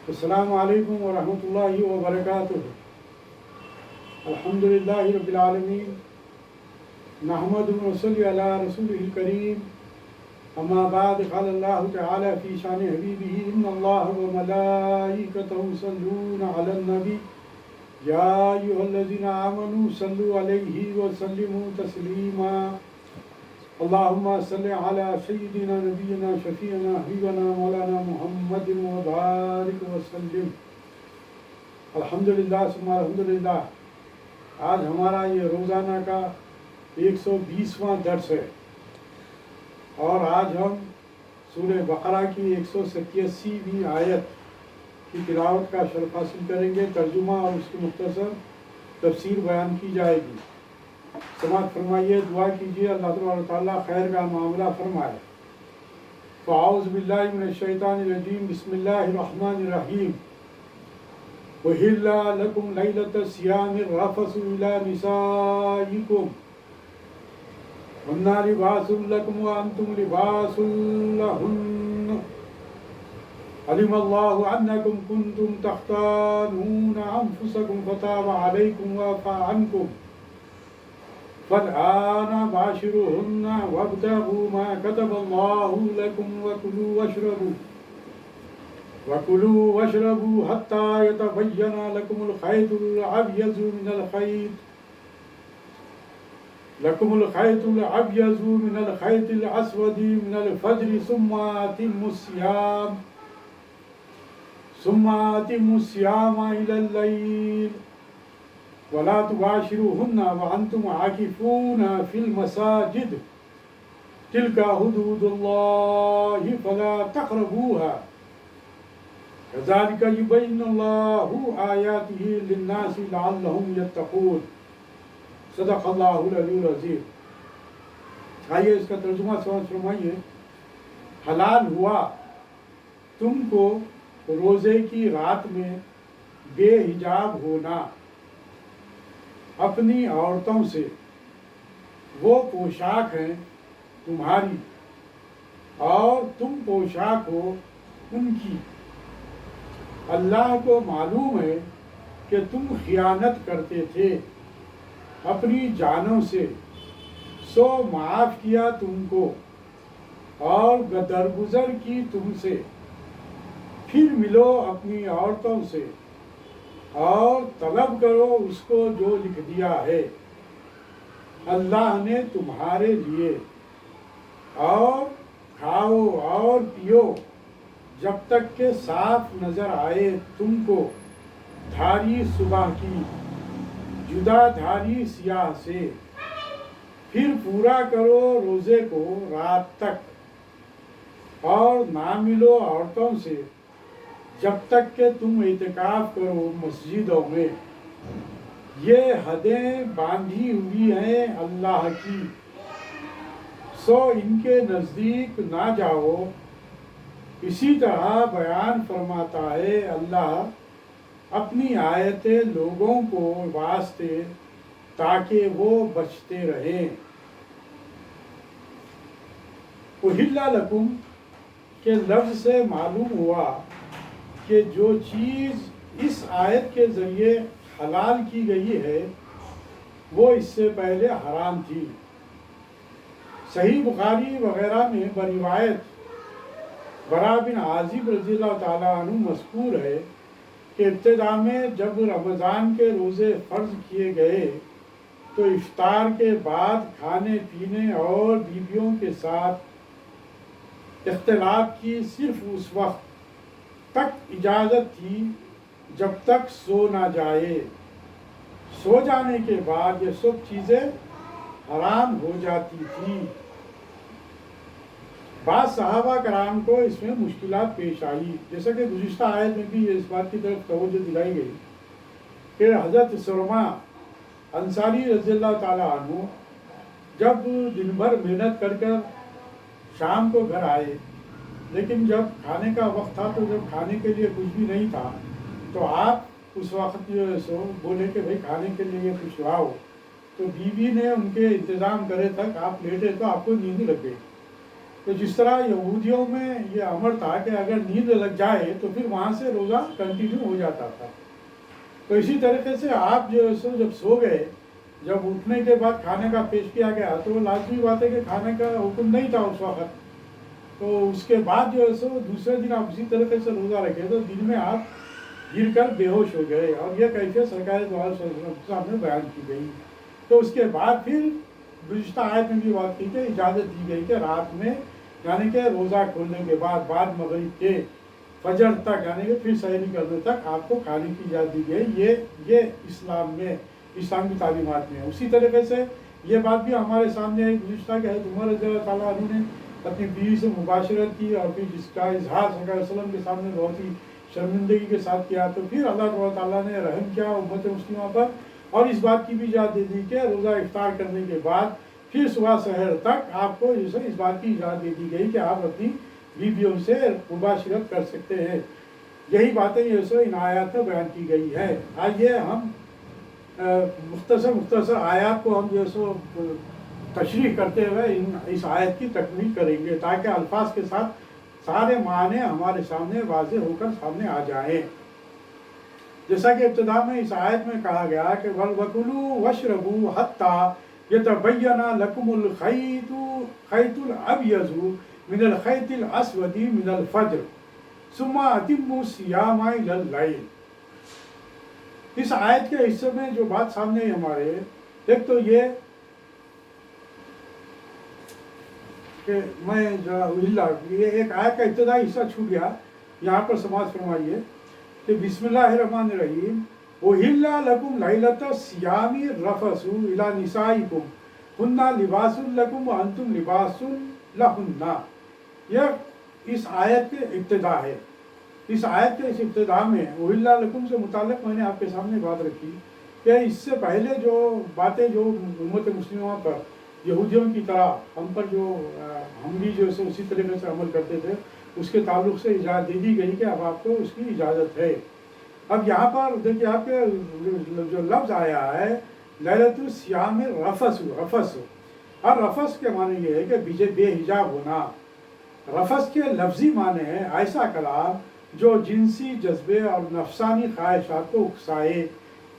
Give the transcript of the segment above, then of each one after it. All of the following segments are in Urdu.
السلام علیکم ورحمۃ اللہ وبرکاتہ۔ الحمد للہ رب العالمین، نحمد و نصلی علی رسولہ الکریم، اما بعد، قال اللہ تعالی فی شان حبیبہ ان اللہ وملائکتہ یصلون علی النبی یا ایھا الذین آمنوا صلوا علیہ وسلموا تسلیما۔ اللہم صل علی سیدنا نبینا شفیعنا حبیبنا مولانا محمد وبارک وسلم۔ الحمدللہ ثم الحمدللہ، آج ہمارا یہ روزانہ کا 120واں درس ہے، اور آج ہم سورہ بقرہ کی 187ویں آیت کی تلاوت کا شرف حاصل کریں گے۔ ترجمہ اور اس کی مختصر تفسیر بیان کی جائے گی۔ سماعت فرمائیے، دعا کیجیے، اللہ تبارک و تعالیٰ خیر کا معاملہ فرمائے۔ فاعوذ باللہ من الشیطان الرجیم، بسم اللہ الرحمن الرحیم۔ وَحِلَّ لَكُمْ لَيْلَةَ الصِّيَامِ الرَّفَثُ إِلَىٰ نِسَائِكُمْ هُنَّ لِبَاسٌ لَكُمْ وَأَنْتُمْ لِبَاسٌ لَهُنَّ عَلِمَ اللَّهُ أَنَّكُمْ كُنتُمْ تَخْتَانُونَ أَنفُسَكُمْ فَتَابَ عَلَيْكُمْ وَعَفَا عَنْكُمْ فَالْآنَ بَاشِرُوهُنَّ وَابْتَغُوا مَا كَتَبَ اللَّهُ لَكُمْ وَكُلُوا وَاشْرَبُوا حَتَّى يَتَبَيَّنَ لَكُمُ الْخَيْطُ الْأَبْيَضُ مِنَ الْخَيْطِ الْأَسْوَدِ مِنَ الْفَجْرِ ثُمَّ أَتِمُّوا الصِّيَامَ إِلَى اللَّيْلِ وَلَا تُبَاشِرُوهُنَّ وَأَنْتُمْ عَاكِفُونَ فِي الْمَسَاجِدِ تِلْكَ حُدُودُ اللَّهِ فَلَا تَقْرَبُوهَا كَذَلِكَ يُبَيِّنُ اللَّهُ آيَاتِهِ لِلنَّاسِ لَعَلَّهُمْ يَتَّقُونَ۔ صدق اللہ العلی العظیم۔ آئیے اس کا ترجمہ سمجھ فرمائیے۔ حلال ہوا تم کو روزے کی رات میں بے حجاب ہونا اپنی عورتوں سے، وہ پوشاک ہیں تمہاری اور تم پوشاک ہو ان کی۔ اللہ کو معلوم ہے کہ تم خیانت کرتے تھے اپنی جانوں سے، سو معاف کیا تم کو اور درگزر کی تم سے۔ پھر ملو اپنی عورتوں سے اور طلب کرو اس کو جو لکھ دیا ہے اللہ نے تمہارے لیے، اور کھاؤ اور پیو جب تک کہ صاف نظر آئے تم کو دھاری صبح کی جدا دھاری سیاہ سے۔ پھر پورا کرو روزے کو رات تک، اور نہ ملو عورتوں سے جب تک کہ تم اعتکاف کرو مسجدوں میں۔ یہ حدیں باندھی ہوئی ہیں اللہ کی، سو ان کے نزدیک نہ جاؤ۔ اسی طرح بیان فرماتا ہے اللہ اپنی آیتیں لوگوں کو واسطے تاکہ وہ بچتے رہیں۔ اُحِلَّ لَكُمْ کے لفظ سے معلوم ہوا کہ جو چیز اس آیت کے ذریعے حلال کی گئی ہے وہ اس سے پہلے حرام تھی۔ صحیح بخاری وغیرہ میں بروایت برا بن عازب رضی اللہ تعالیٰ عنہ مذکور ہے کہ ابتدا میں جب رمضان کے روزے فرض کیے گئے تو افطار کے بعد کھانے پینے اور بیویوں کے ساتھ اختلاط کی صرف اس وقت تک اجازت تھی جب تک سو نہ جائے۔ سو جانے کے بعد یہ سب چیزیں حرام ہو جاتی تھیں۔ بعض صحابہ کرام کو اس میں مشکلات پیش آئی، جیسا کہ گزشتہ آیت میں بھی اس بات کی طرف توجہ دلائی گئی کہ حضرت سرما انصاری رضی اللہ تعالیٰ عنہ جب دن بھر محنت کر شام کو گھر آئے، لیکن جب کھانے کا وقت تھا تو جب کھانے کے لیے کچھ بھی نہیں تھا تو آپ اس وقت جو ہے سو بولے کہ بھائی کھانے کے لیے کچھ لاؤ، تو بیوی نے ان کے انتظام کرے تک آپ لیٹے تو آپ کو نیند لگ گئی۔ تو جس طرح یہودیوں میں یہ امر تھا کہ اگر نیند لگ جائے تو پھر وہاں سے روزہ کنٹینیو ہو جاتا تھا، تو اسی طریقے سے آپ جو ہے جب سو گئے، جب اٹھنے کے بعد کھانے کا پیش کیا گیا تو وہ لازمی بات ہے کہ کھانے کا حکم نہیں تھا اس وقت، تو اس کے بعد جو ہے دوسرے دن آپ اسی طریقے سے روزہ رکھے تو دن میں آپ گر کر بے ہوش ہو گئے، اور یہ کیفیت سرکار دو عالم صلی اللہ علیہ وسلم کے سامنے بیان کی گئی۔ تو اس کے بعد پھر گزشتہ آیت میں بھی بات کی کہ اجازت دی گئی کہ رات میں یعنی کہ روزہ کھولنے کے بعد مغرب کے فجر تک یعنی کہ پھر سحری کرنے تک آپ کو کھانے کی اجازت دی گئی، یہ اسلام میں اسلام کی تعلیمات میں ہے۔ اسی طریقے سے یہ بات بھی ہمارے سامنے ہے گزشتہ کہ حضرت عمر رضی اللہ تعالیٰ عنہ نے اپنی بیوی سے مباشرت کی اور پھر جس کا اظہار صلی اللہ علیہ وسلم کے سامنے بہت ہی شرمندگی کے ساتھ کیا، تو پھر اللہ تعالیٰ نے رحم کیا امت مسلمہ پر اور اس بات کی بھی اجازت دے دی کہ روزہ افطار کرنے کے بعد پھر صبح سحر تک آپ کو اس بات کی اجازت دے دی گئی کہ آپ اپنی بیویوں سے مباشرت کر سکتے ہیں۔ یہی باتیں ان آیات میں بیان کی گئی ہے۔ آئیے ہم مختصر آیات کو ہم تشریح کرتے ہوئے اس آیت کی تکمیل کریں گے تاکہ الفاظ کے ساتھ سارے معنی ہمارے سامنے واضح ہو کر سامنے آ جائیں۔ جیسا کہ ابتدا میں اس آیت میں کہا گیا کہ وَكُلُوا وَاشْرَبُوا حَتَّى يَتَبَيَّنَ لَكُمُ الْخَيْطُ الْأَبْيَضُ مِنَ الْخَيْطِ الْأَسْوَدِ مِنَ الْفَجْرِ ثُمَّ أَتِمُّوا الصِّيَامَ إِلَى اللَّيْلِ۔ اس آیت کے حصے میں جو بات سامنے ہے ہمارے، ایک تو یہ کہ میں یہ ایک آیت کا ابتدائی حصہ چھوٹ گیا، یہاں پر سماعت فرمائیے کہ بسم اللہ الرحمن الرحیم أُحِلَّ لَكُمْ لَيْلَةَ الصِّيَامِ الرَّفَثُ إِلَىٰ نِسَائِكُمْ هُنَّ لِبَاسٌ لَكُمْ وَأَنْتُمْ لِبَاسٌ لَهُنَّ۔ یہ اس آیت کے ابتدا ہے۔ اس آیت کے اس ابتدا میں أُحِلَّ لَكُمْ سے متعلق میں نے آپ کے سامنے بات رکھی کہ اس سے پہلے جو باتیں جو امت مسلمہ پر یہودیوں کی طرح ہم پر جو ہم بھی جو اسی طریقے سے عمل کرتے تھے اس کے تعلق سے اجازت دے دی گئی کہ اب آپ کو اس کی اجازت ہے۔ اب یہاں پر دیکھیے آپ کے جو لفظ آیا ہے لیلۃ الصیام رفث، اور رفث کے معنی یہ ہے کہ بے حجاب ہونا۔ رفث کے لفظی معنی ہے ایسا کلام جو جنسی جذبے اور نفسانی خواہشات کو اکسائے۔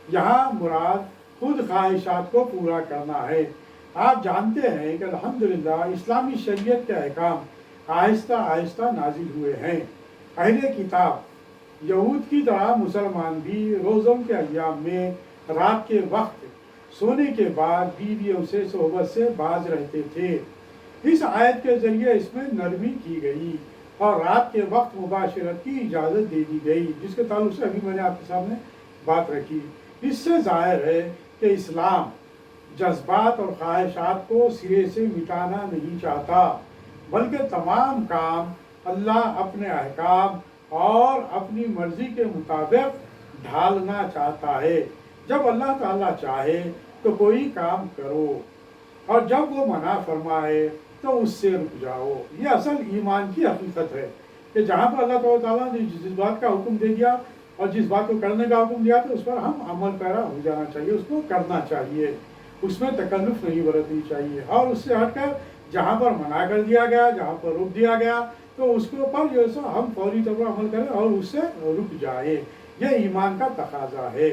یہاں مراد خود خواہشات کو پورا کرنا ہے۔ آپ جانتے ہیں کہ الحمدللہ اسلامی شریعت کے احکام آہستہ آہستہ نازل ہوئے ہیں۔ اہل کتاب یہود کی طرح مسلمان بھی روزوں کے ایام میں رات کے وقت سونے کے بعد بیویوں سے صحبت سے باز رہتے تھے۔ اس آیت کے ذریعے اس میں نرمی کی گئی اور رات کے وقت مباشرت کی اجازت دے دی گئی، جس کے تعلق سے ابھی میں نے آپ کے سامنے بات رکھی۔ اس سے ظاہر ہے کہ اسلام جذبات اور خواہشات کو سرے سے مٹانا نہیں چاہتا، بلکہ تمام کام اللہ اپنے احکام اور اپنی مرضی کے مطابق ڈھالنا چاہتا ہے۔ جب اللہ تعالیٰ چاہے تو کوئی کام کرو اور جب وہ منع فرمائے تو اس سے رک جاؤ۔ یہ اصل ایمان کی حقیقت ہے کہ جہاں پر اللہ تعالیٰ نے جس بات کا حکم دے دیا اور جس بات کو کرنے کا حکم دیا تو اس پر ہم عمل پیرا ہو جانا چاہیے، اس کو کرنا چاہیے، اس میں تکلف نہیں برتنی چاہیے۔ اور اس سے ہٹ کر جہاں پر منع کر دیا گیا، جہاں پر روک دیا گیا تو اس کے اوپر جو ہے ہم فوری طور پر عمل کریں اور اس سے رک جائے۔ یہ ایمان کا تقاضا ہے،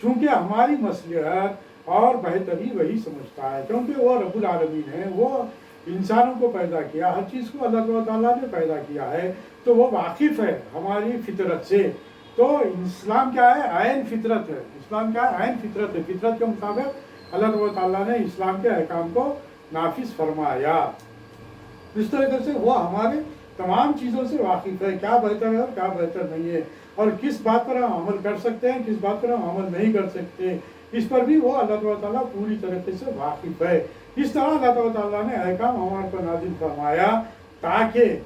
چونکہ ہماری مصلحت اور بہتری وہی سمجھتا ہے، کیونکہ وہ رب العالمین ہے، وہ انسانوں کو پیدا کیا، ہر چیز کو اللہ تعالیٰ نے پیدا کیا ہے، تو وہ واقف ہے ہماری فطرت سے۔ تو اسلام کیا ہے؟ عین فطرت ہے۔ اسلام کیا ہے؟ عین فطرت ہے۔ فطرت کے مطابق اللہ تعالیٰ نے اسلام کے احکام کو نافذ فرمایا۔ اس طریقے سے وہ ہمارے تمام چیزوں سے واقف ہے، کیا بہتر ہے اور کیا بہتر نہیں ہے، اور کس بات پر ہم عمل کر سکتے ہیں، کس بات پر ہم عمل نہیں کر سکتے، اس پر بھی وہ اللہ تعالیٰ پوری طریقے سے واقف ہے۔ اس طرح اللہ تعالیٰ نے احکام ہمارے پر نازل فرمایا تاکہ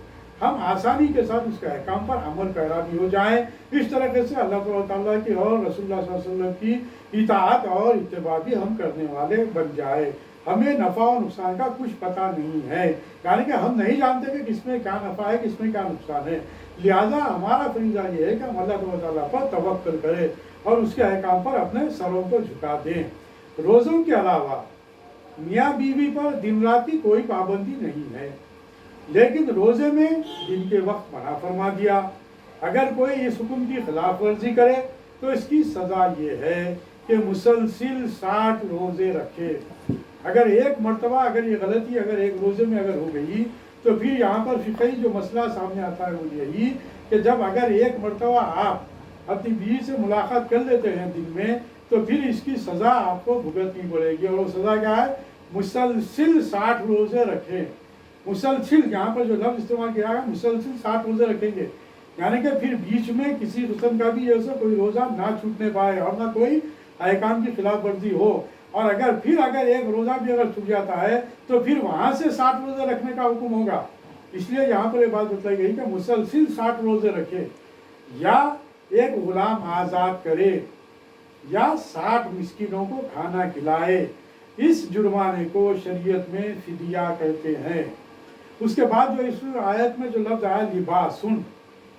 ہم آسانی کے ساتھ اس کے احکام پر عمل پیرا بھی ہو جائیں۔ اس طریقے سے اللہ تعالیٰ کی اور رسول اللہ صلی اللہ علیہ وسلم کی اطاعت اور اتباع بھی ہم کرنے والے بن جائے۔ ہمیں نفع و نقصان کا کچھ پتہ نہیں ہے، یعنی کہ ہم نہیں جانتے کہ کس میں کیا نفع ہے، کس میں کیا نقصان ہے، لہٰذا ہمارا فریضہ یہ ہے کہ ہم اللہ تعالیٰ پر توکل کریں اور اس کے احکام پر اپنے سروں کو جھکا دیں۔ روزوں کے علاوہ میاں بیوی پر دن رات کی کوئی پابندی نہیں ہے، لیکن روزے میں دن کے وقت منع فرما دیا۔ اگر کوئی اس حکم کی خلاف ورزی کرے تو اس کی سزا یہ ہے کہ مسلسل 60 روزے رکھے۔ اگر ایک مرتبہ اگر یہ غلطی اگر ایک روزے میں اگر ہو گئی تو پھر یہاں پر فقہی جو مسئلہ سامنے آتا ہے وہ یہی کہ جب اگر ایک مرتبہ آپ اپنی بیوی سے ملاقات کر لیتے ہیں دن میں تو پھر اس کی سزا آپ کو بھگتنی پڑے گی، اور وہ سزا کیا ہے؟ مسلسل 60 روزے رکھیں۔ مسلسل یہاں پر جو لفظ استعمال کیا ہے مسلسل 60 روزے رکھیں گے، یعنی کہ پھر بیچ میں کسی قسم کا بھی ایسا کوئی روزہ نہ چھوٹنے پائے اور نہ کوئی احکام کی خلاف ورزی ہو۔ اور اگر ایک روزہ بھی اگر چھوٹ جاتا ہے تو پھر وہاں سے 60 روزے رکھنے کا حکم ہوگا۔ اس لیے یہاں پر یہ بات بتائی گئی کہ مسلسل 60 روزے رکھے، یا ایک غلام آزاد کرے، یا 60 مسکینوں کو کھانا کھلائے۔ اس جرمانے کو شریعت میں فدیہ کہتے ہیں۔ اس کے بعد جو اس آیت میں جو لفظ آیا لباسن،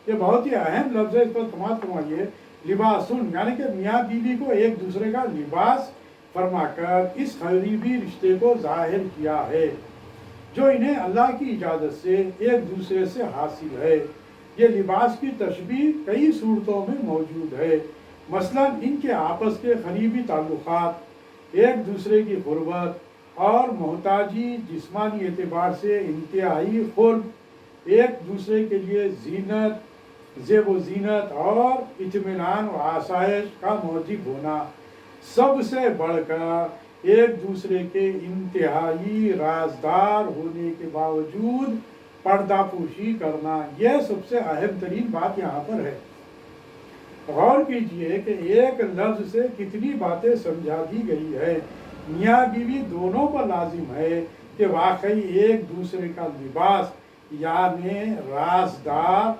یہ بہت ہی اہم لفظ ہے، اس پر سماعت فرمائیے۔ لباسن یعنی کہ میاں بیوی کو ایک دوسرے کا لباس فرما کر اس قریبی رشتے کو ظاہر کیا ہے جو انہیں اللہ کی اجازت سے ایک دوسرے سے حاصل ہے۔ یہ لباس کی تشبیہ کئی صورتوں میں موجود ہے، مثلا ان کے آپس کے قریبی تعلقات، ایک دوسرے کی قربت اور محتاجی، جسمانی اعتبار سے انتہائی قرب، ایک دوسرے کے لیے زینت، زیب و زینت اور اطمینان و آسائش کا موجب ہونا، سب سے بڑھ کر ایک دوسرے کے انتہائی رازدار ہونے کے باوجود پردہ پوشی کرنا، یہ سب سے اہم ترین بات یہاں پر ہے۔ غور کیجئے کہ ایک لفظ سے کتنی باتیں سمجھا دی گئی ہے۔ میاں بیوی دونوں پر لازم ہے کہ واقعی ایک دوسرے کا لباس یعنی رازدار،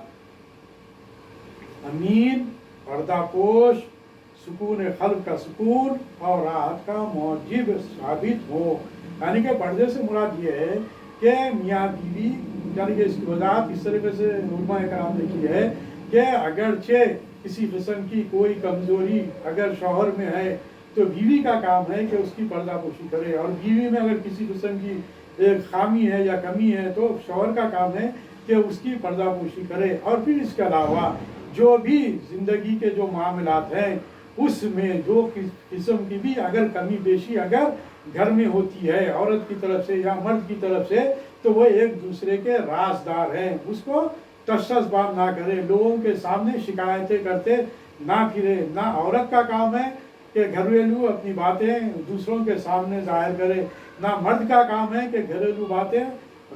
امین، پردہ پوش، سکون قلب کا سکون اور راحت کا موجب ثابت ہو۔ یعنی کہ پردے سے مراد یہ ہے کہ میاں بیوی، یعنی کہ اس کی وضاحت اس طریقے سے علماء کرام نے کی ہے کہ اگرچہ کسی قسم کی کوئی کمزوری اگر شوہر میں ہے تو بیوی کا کام ہے کہ اس کی پردہ پوشی کرے، اور بیوی میں اگر کسی قسم کی ایک خامی ہے یا کمی ہے تو شوہر کا کام ہے کہ اس کی پردہ پوشی کرے۔ اور پھر اس کے علاوہ جو بھی زندگی کے جو معاملات ہیں اس میں جو قسم کی بھی اگر کمی بیشی اگر گھر میں ہوتی ہے عورت کی طرف سے یا مرد کی طرف سے تو وہ ایک دوسرے کے رازدار ہیں، اس کو تشخص باب نہ کرے، لوگوں کے سامنے شکایتیں کرتے نہ پھرے۔ نہ عورت کا کام ہے کہ گھریلو اپنی باتیں دوسروں کے سامنے ظاہر کرے، نہ مرد کا کام ہے کہ گھریلو باتیں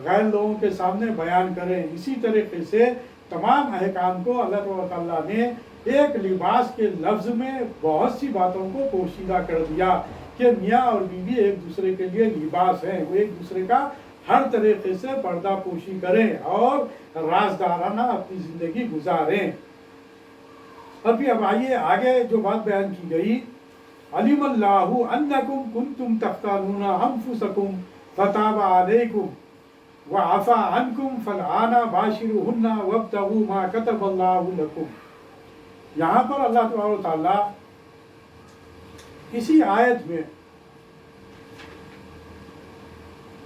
غیر لوگوں کے سامنے بیان کریں۔ اسی طریقے سے تمام احکام کو اللہ تعالیٰ نے ایک لباس کے لفظ میں بہت سی باتوں کو پوشیدہ کر دیا کہ میاں اور بیوی ایک دوسرے کے لیے لباس ہیں، وہ ایک دوسرے کا ہر طریقے سے پردہ پوشی کریں اور رازدارانہ اپنی زندگی گزاریں۔ ابھی اب آئیے آگے جو بات بیان کی گئی، علم اللہ انکم کنتم تختانون انفسکم فتاب علیکم وعفا عنکم فالآن باشروہن وابتغوا ما کتب اللہ لکم۔ یہاں پر اللہ تبارک و تعالیٰ اسی آیت میں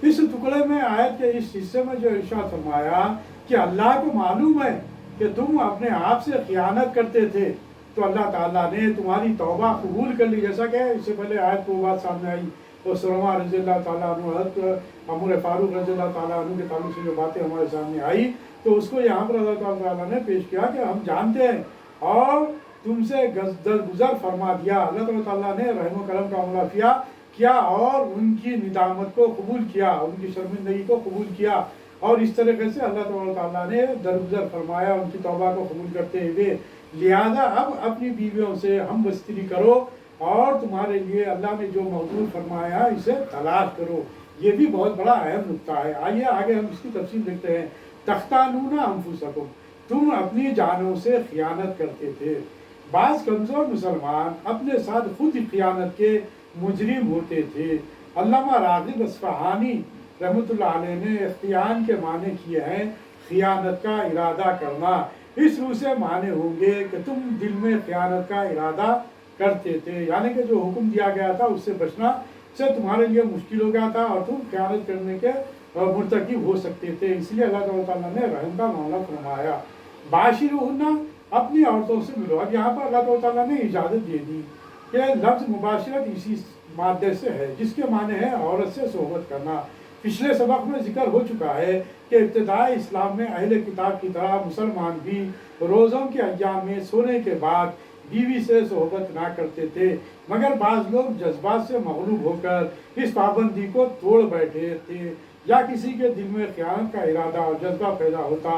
اس ٹکڑے میں آیت کے اس حصے میں جو ارشاد فرمایا کہ اللہ کو معلوم ہے کہ تم اپنے آپ سے خیانت کرتے تھے تو اللہ تعالیٰ نے تمہاری توبہ قبول کر لی، جیسا کہ اس سے پہلے آیت کو بات سامنے آئی اور سلمہ رضی اللہ تعالیٰ عنہ، حضرت عمر فاروق رضی اللہ تعالیٰ عنہ کے تعلق سے جو باتیں ہمارے سامنے آئی تو اس کو یہاں پر اللہ تعالیٰ نے پیش کیا کہ ہم جانتے ہیں اور تم سے درگزر فرما دیا۔ اللہ تعالیٰ نے رحم و کرم کا معاملہ کیا اور ان کی ندامت کو قبول کیا، ان کی شرمندگی کو قبول کیا، اور اس طریقے سے اللہ تعالیٰ نے درگزر فرمایا ان کی توبہ کو قبول کرتے ہوئے۔ لہذا اب اپنی بیویوں سے ہم بستری کرو اور تمہارے لیے اللہ نے جو موجود فرمایا اسے تلاش کرو۔ یہ بھی بہت بڑا اہم نقطہ ہے۔ آئیے آگے ہم اس کی تفصیل دیکھتے ہیں۔ تختانون انفسکم، تم اپنی جانوں سے خیانت کرتے تھے۔ بعض کمزور مسلمان اپنے ساتھ خود خیانت کے مجرم ہوتے تھے۔ علامہ راغب اصفہانی رحمۃ اللہ علیہ نے اختیان کے معنی کیے ہیں خیانت کا ارادہ کرنا۔ اس روح سے معنی ہوں گے کہ تم دل میں خیانت کا ارادہ کرتے تھے، یعنی کہ جو حکم دیا گیا تھا اس سے بچنا سے تمہارے لیے مشکل ہو گیا تھا اور تم خیانت کرنے کے مرتکب ہو سکتے تھے، اس لیے اللہ تعالیٰ نے رحم کا معاملہ فرمایا۔ باشرہن، اپنی عورتوں سے ملو۔ اب یہاں پر اللہ تعالیٰ نے اجازت دے دی کہ لفظ مباشرت اسی مادے سے ہے جس کے معنی ہے عورت سے صحبت کرنا۔ پچھلے سبق میں ذکر ہو چکا ہے کہ ابتدائی اسلام میں اہل کتاب کی طرح مسلمان بھی روزوں کے ایام میں سونے کے بعد بیوی سے صحبت نہ کرتے تھے، مگر بعض لوگ جذبات سے مغلوب ہو کر اس پابندی کو توڑ بیٹھے تھے، یا کسی کے دل میں خیانت کا ارادہ اور جذبہ پیدا ہوتا۔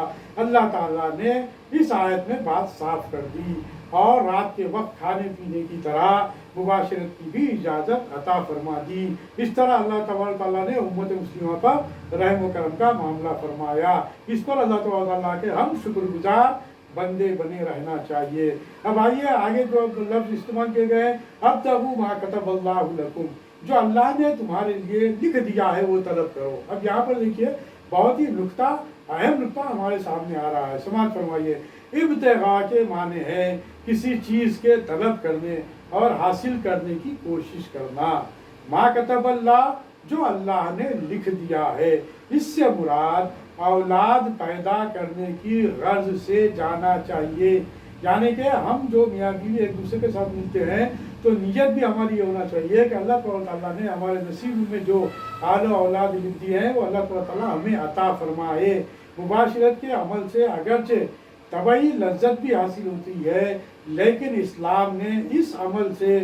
اللہ تعالیٰ نے اس آیت میں بات صاف کر دی اور رات کے وقت کھانے پینے کی طرح مباشرت کی بھی اجازت عطا فرما دی۔ اس طرح اللہ تعالیٰ نے امت مسلمہ پر رحم و کرم کا معاملہ فرمایا۔ اس پر اللہ تعالیٰ کے ہم شکر گزار بندے بنے رہنا چاہیے۔ اب آئیے آگے جو لفظ استعمال کیے گئے، ابتغوا ما کتب اللہ لکم، جو اللہ نے تمہارے لیے لکھ دیا ہے وہ طلب کرو۔ اب یہاں پر دیکھیے بہت ہی اہم نقطہ ہمارے سامنے آ رہا ہے، سماعت فرمائیے۔ ابتغاء کے معنی ہے کسی چیز کے طلب کرنے اور حاصل کرنے کی کوشش کرنا۔ ما کتب اللہ، جو اللہ نے لکھ دیا ہے، اس سے مراد اولاد پیدا کرنے کی غرض سے جانا چاہیے، یعنی کہ ہم جو میاں بیوی ایک دوسرے کے ساتھ ملتے ہیں تو نیت بھی ہماری یہ ہونا چاہیے کہ اللہ تعالیٰ نے ہمارے نصیب میں جو اعلیٰ اولاد لکھ دی ہے وہ اللہ تعالیٰ ہمیں عطا فرمائے۔ مباشرت کے عمل سے اگرچہ طبعی لذت بھی حاصل ہوتی ہے، لیکن اسلام نے اس عمل سے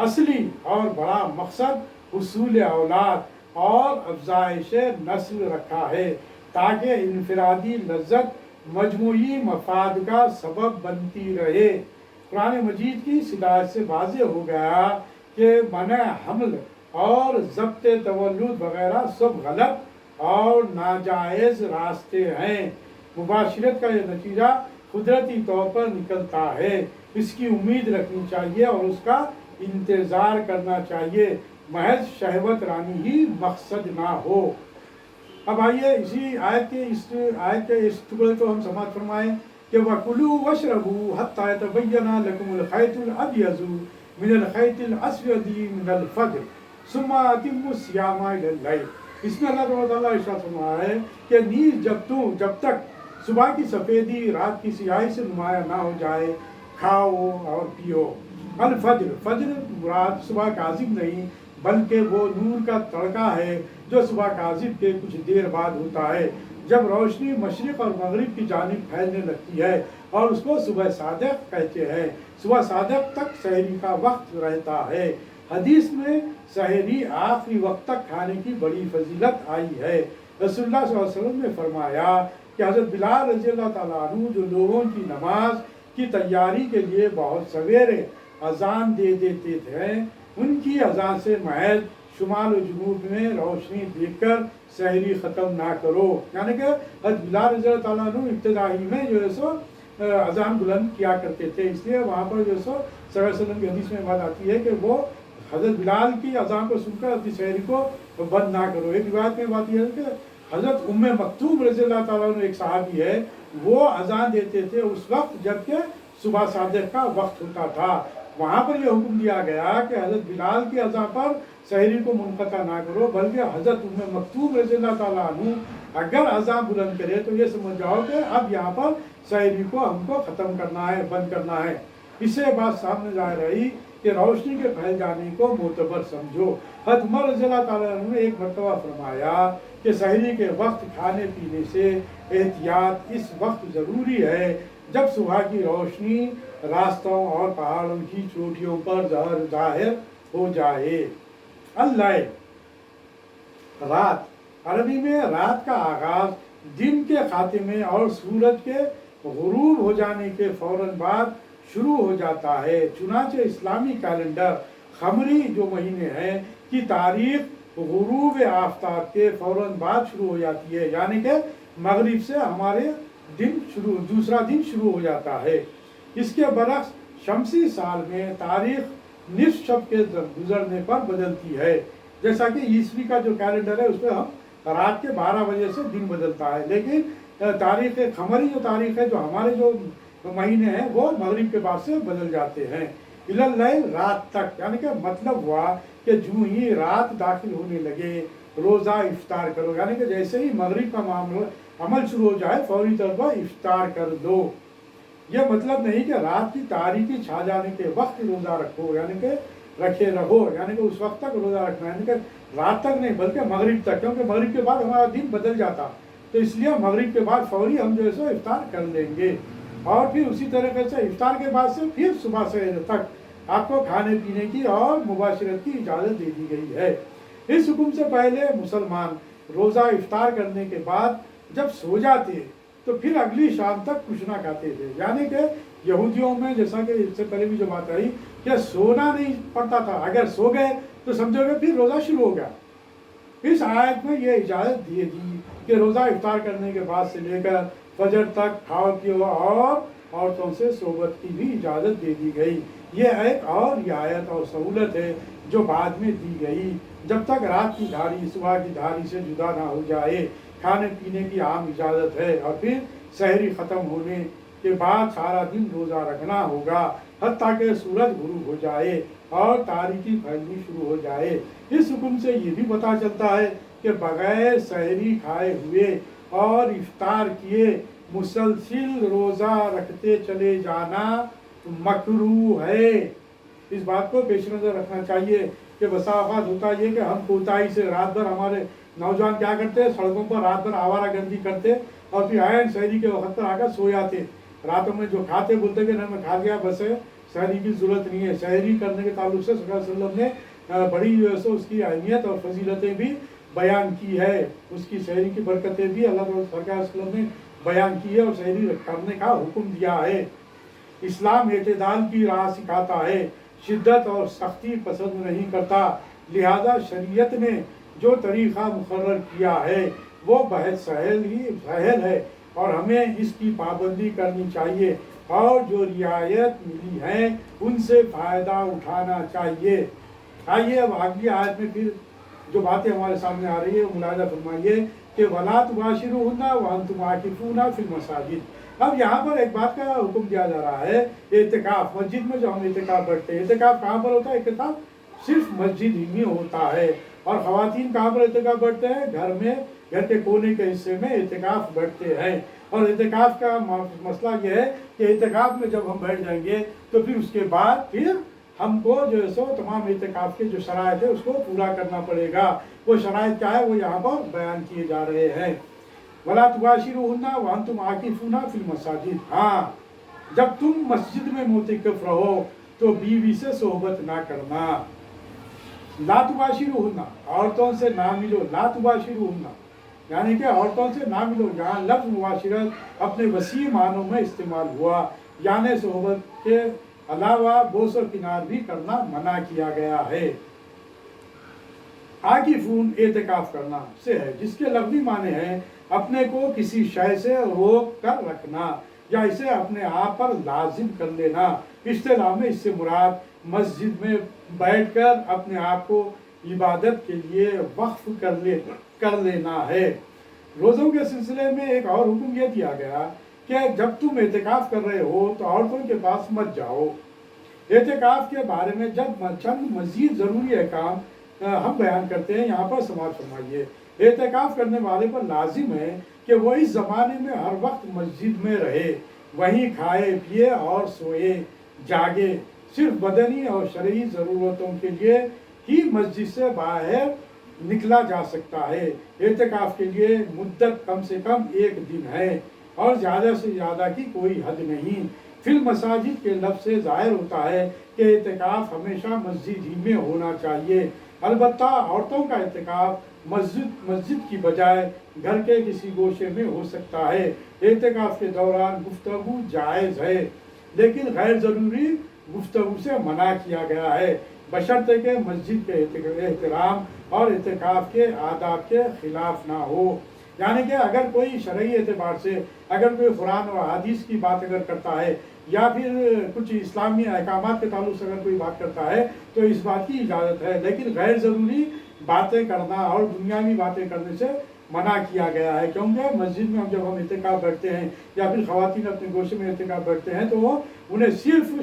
اصلی اور بڑا مقصد حصول اولاد اور افزائش نسل رکھا ہے، تاکہ انفرادی لذت مجموعی مفاد کا سبب بنتی رہے۔ قرآن مجید کی صداعت سے واضح ہو گیا کہ منع حمل اور ضبط تولد وغیرہ سب غلط اور ناجائز راستے ہیں۔ مباشرت کا یہ نتیجہ قدرتی طور پر نکلتا ہے، اس کی امید رکھنی چاہیے اور اس کا انتظار کرنا چاہیے، محض شہوت رانی ہی مقصد نہ ہو۔ اب آئیے اسی آیت کے اس ٹکڑے کو ہم سماعت فرمائیں کہ وَكُلُوا وَاشْرَبُوا حَتَّى يَتَبَيَّنَ لَكُمُ الْخَيْطُ الْأَبْيَضُ مِنَ الْخَيْطِ الْأَسْوَدِ مِنَ الْفَجْرِ ثُمَّ أَتِمُّوا الصِّيَامَ إِلَى اللَّيْلِ۔ اس میں اللہ تعالیٰ ارشاد فرما ہے کہ نیز جب تک صبح کی سفیدی رات کی سیاہی سے نمایاں نہ ہو جائے کھاؤ اور پیو۔ الفجر، فجر مراد صبح کاذب نہیں بلکہ وہ نور کا تڑکا ہے جو صبح کاذب کے کچھ دیر بعد ہوتا ہے، جب روشنی مشرق اور مغرب کی جانب پھیلنے لگتی ہے، اور اس کو صبح صادق کہتے ہیں۔ صبح صادق تک سحری کا وقت رہتا ہے۔ حدیث میں سحری آخری وقت تک کھانے کی بڑی فضیلت آئی ہے۔ رسول اللہ صلی اللہ علیہ وسلم نے فرمایا کہ حضرت بلال رضی اللہ تعالیٰ عنہ جو لوگوں کی نماز کی تیاری کے لیے بہت سویرے اذان دے دیتے تھے، ان کی اذان سے محض شمال و جنوب میں روشنی دیکھ کر سحری ختم نہ کرو، یعنی کہ حضرت بلال رضی اللہ تعالیٰ عنہ ابتدائی میں جو ہے سو اذان بلند کیا کرتے تھے، اس لیے وہاں پر جو ہے سو صلی اللہ علیہ وسلم کی حدیث میں بات آتی ہے کہ وہ حضرت بلال کی اذان کو سن کر اپنی سحری کو بند نہ کرو۔ ایک روایت میں بات یہ ہے کہ حضرت ام مکتوم رضی اللہ تعالیٰ عنہ ایک صحابی ہے، وہ اذان دیتے تھے اس وقت جبکہ صبح صادق کا وقت ہوتا تھا۔ وہاں پر یہ حکم دیا گیا کہ حضرت بلال کی اذان پر سحری کو منقطع نہ کرو، بلکہ حضرت ام مکتوم رضی اللہ تعالیٰ عنہ اگر اذان بلند کرے تو یہ سمجھ جاؤ کہ اب یہاں پر سحری کو ہم کو ختم کرنا ہے، بند کرنا ہے۔ اس سے بات سامنے ظاہر رہی کہ روشنی کے پھیل جانے کو معتبر سمجھو۔ حضرت عمر رضی اللہ تعالیٰ عنہ نے ایک مرتبہ فرمایا کہ سحری کے وقت کھانے پینے سے احتیاط اس وقت ضروری ہے جب صبح کی روشنی راستوں اور پہاڑوں کی چوٹیوں پر ظاہر ہو جائے۔ اللیل، رات، عربی میں رات کا آغاز دن کے خاتمے اور سورج کے غروب ہو جانے کے فوراً بعد شروع ہو جاتا ہے۔ چنانچہ اسلامی کیلنڈر قمری جو مہینے ہیں کی تاریخ غروب آفتاب کے فوراً بعد شروع ہو جاتی ہے، یعنی کہ مغرب سے ہمارے دوسرا دن شروع ہو جاتا ہے۔ اس کے برعکس شمسی سال میں تاریخ نصف شب کے گزرنے پر بدلتی ہے، جیسا کہ عیسوی کا جو کیلنڈر ہے اس میں ہم رات کے 12 بجے سے دن بدلتا ہے، لیکن تاریخ قمری جو تاریخ ہے جو ہمارے جو مہینے ہیں وہ مغرب کے بعد سے بدل جاتے ہیں۔ اللیل، رات تک، یعنی کہ مطلب ہوا کہ جو ہی رات داخل ہونے لگے روزہ افطار کرو، یعنی کہ جیسے ہی مغرب کا معاملہ عمل شروع ہو جائے فوری طور پر افطار کر دو۔ یہ مطلب نہیں کہ رات کی تاریکی چھا جانے کے وقت روزہ رکھو، یعنی کہ رکھے رہو، یعنی کہ اس وقت تک روزہ رکھنا، یعنی کہ رات تک نہیں بلکہ مغرب تک، کیونکہ مغرب کے بعد ہمارا دن بدل جاتا، تو اس لیے مغرب کے بعد فوری ہم جو ہے سو افطار کر لیں گے، اور پھر اسی طریقے سے افطار کے بعد سے پھر صبح سے تک آپ کو کھانے پینے کی اور مباشرت کی اجازت دے دی گئی ہے۔ اس حکم سے پہلے مسلمان روزہ افطار کرنے کے بعد جب سو جاتے تو پھر اگلی شام تک کچھ نہ کھاتے تھے، یعنی کہ یہودیوں میں جیسا کہ اس سے پہلے بھی جو بات آئی کہ سونا نہیں پڑتا تھا، اگر سو گئے تو سمجھو گے پھر روزہ شروع ہو گیا۔ اس آیت میں یہ اجازت دی دی کہ روزہ افطار کرنے کے بعد سے لے کر فجر تک کھاؤ پیو، اور عورتوں سے صحبت کی بھی اجازت دے دی گئی۔ یہ ایک اور رعایت اور سہولت ہے جو بعد میں دی گئی، جب تک رات کی دھاری صبح کی دھاری سے جدا نہ ہو جائے کھانے پینے کی عام اجازت ہے، اور پھر سحری ختم ہونے کے بعد سارا دن روزہ رکھنا ہوگا حتیٰ کہ سورج غروب ہو جائے اور تاریکی پھیلنی شروع ہو جائے۔ اس حکم سے یہ بھی پتہ چلتا ہے کہ بغیر سحری کھائے ہوئے اور افطار کیے مسلسل روزہ رکھتے چلے جانا مکروہ ہے۔ اس بات کو پیش نظر رکھنا چاہیے کہ بسا اوقات ہوتا یہ کہ ہم کوتاہی سے رات بھر، ہمارے نوجوان کیا کرتے ہیں، سڑکوں پر رات بھر آوارہ گردی کرتے اور پھر عین سحری کے وقت پر آ کر سو جاتے، راتوں میں جو کھاتے بولتے کہ نہیں میں کھا لیا بس ہے، سحری کی ضرورت نہیں ہے۔ سحری کرنے کے تعلق سے صلی اللہ علیہ وسلم نے بڑی جو ہے سو اس کی اہمیت اور فضیلتیں بھی بیان کی ہے، اس کی سحری کی برکتیں بھی اللہ تعالیٰ سرکار صلی اللہ علیہ وسلم نے بیان کی ہے اور سحری کرنے کا حکم دیا ہے۔ اسلام اعتدال کی راہ سکھاتا ہے، شدت اور سختی پسند نہیں کرتا، لہذا شریعت نے جو طریقہ مقرر کیا ہے وہ بہت سہل ہے اور ہمیں اس کی پابندی کرنی چاہیے، اور جو رعایت ملی ہیں ان سے فائدہ اٹھانا چاہیے۔ آئیے اب اگلی آیت میں پھر جو باتیں ہمارے سامنے آ رہی ہے ملاحظہ فرمائیے کہ وَلَا تُبَاشِرُوهُنَّ وَأَنْتُمْ عَاكِفُونَ فِي الْمَسَاجِدِ۔ اب یہاں پر ایک بات کا حکم دیا جا رہا ہے، اعتکاف، مسجد میں جو ہم اعتکاف بیٹھتے ہیں، اعتکاف کہاں پر ہوتا ہے؟ اعتکاف صرف مسجد ہی میں ہوتا ہے، اور خواتین کہاں پر اعتکاف بیٹھتے ہیں؟ گھر میں، گھر کے کونے کے حصے میں اعتکاف بیٹھتے ہیں۔ اور اعتکاف کا مسئلہ یہ ہے کہ اعتکاف میں جب ہم بیٹھ جائیں گے تو پھر اس کے بعد پھر ہم کو جو ہے سو تمام اعتکاف کے جو شرائط ہے اس کو پورا کرنا پڑے گا۔ وہ شرائط کیا ہے وہ یہاں پر بیان کیے جا رہے ہیں۔ وَلَا تُبَاشِرُوهُنَّ وَأَنْتُمْ عَاكِفُونَ فِي الْمَسَاجِدِ۔ ہاں، جب تم مسجد میں معتکف رہو تو بیوی سے صحبت نہ کرنا۔ لا تباشروہن، عورتوں سے نہ ملو، لا تباشروہن یعنی کہ عورتوں سے نہ ملو۔ یہاں لفظ مباشرت اپنے وسیع معنوں میں استعمال ہوا، یعنی صحبت کے علاوہ بوس و کنار بھی کرنا منع کیا گیا ہے۔ عاکفون اعتکاف کرنا سے ہے، جس کے لفظی معنی ہیں اپنے کو کسی شے سے روک کر رکھنا یا اسے اپنے آپ پر لازم کر لینا۔ اصطلاح میں اس سے مراد مسجد میں بیٹھ کر اپنے آپ کو عبادت کے لیے وقف کر لینا ہے۔ روزوں کے سلسلے میں ایک اور حکم یہ دیا گیا کہ جب تم اعتکاف کر رہے ہو تو عورتوں کے پاس مت جاؤ۔ اعتکاف کے بارے میں جب چند مزید ضروری احکام ہم بیان کرتے ہیں، یہاں پر سماعت فرمائیے۔ اعتکاف کرنے والے پر لازم ہے کہ وہ اس زمانے میں ہر وقت مسجد میں رہے، وہیں کھائے پیے اور سوئے جاگے، صرف بدنی اور شرعی ضرورتوں کے لیے ہی مسجد سے باہر نکلا جا سکتا ہے۔ اعتکاف کے لیے مدت کم سے کم 1 دن ہے اور زیادہ سے زیادہ کی کوئی حد نہیں۔ فی المساجد کے لفظ سے ظاہر ہوتا ہے کہ اعتکاف ہمیشہ مسجد ہی میں ہونا چاہیے۔ البتہ عورتوں کا اعتکاف مسجد کی بجائے گھر کے کسی گوشے میں ہو سکتا ہے۔ اعتکاف کے دوران گفتگو جائز ہے، لیکن غیر ضروری گفتگو سے منع کیا گیا ہے، بشرطے کہ مسجد کے احترام اور اعتکاف کے آداب کے خلاف نہ ہو۔ یعنی کہ اگر کوئی شرعی اعتبار سے اگر کوئی قرآن و حدیث کی بات اگر کرتا ہے یا پھر کچھ اسلامی احکامات کے تعلق سے اگر کوئی بات کرتا ہے تو اس بات کی اجازت ہے، لیکن غیر ضروری باتیں کرنا اور دنیاوی باتیں کرنے سے منع کیا گیا ہے، کیونکہ مسجد میں جب ہم اعتکاف بیٹھتے ہیں یا پھر خواتین اپنے گوشے میں اعتکاف بیٹھتے ہیں تو وہ انہیں صرف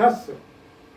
10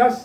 10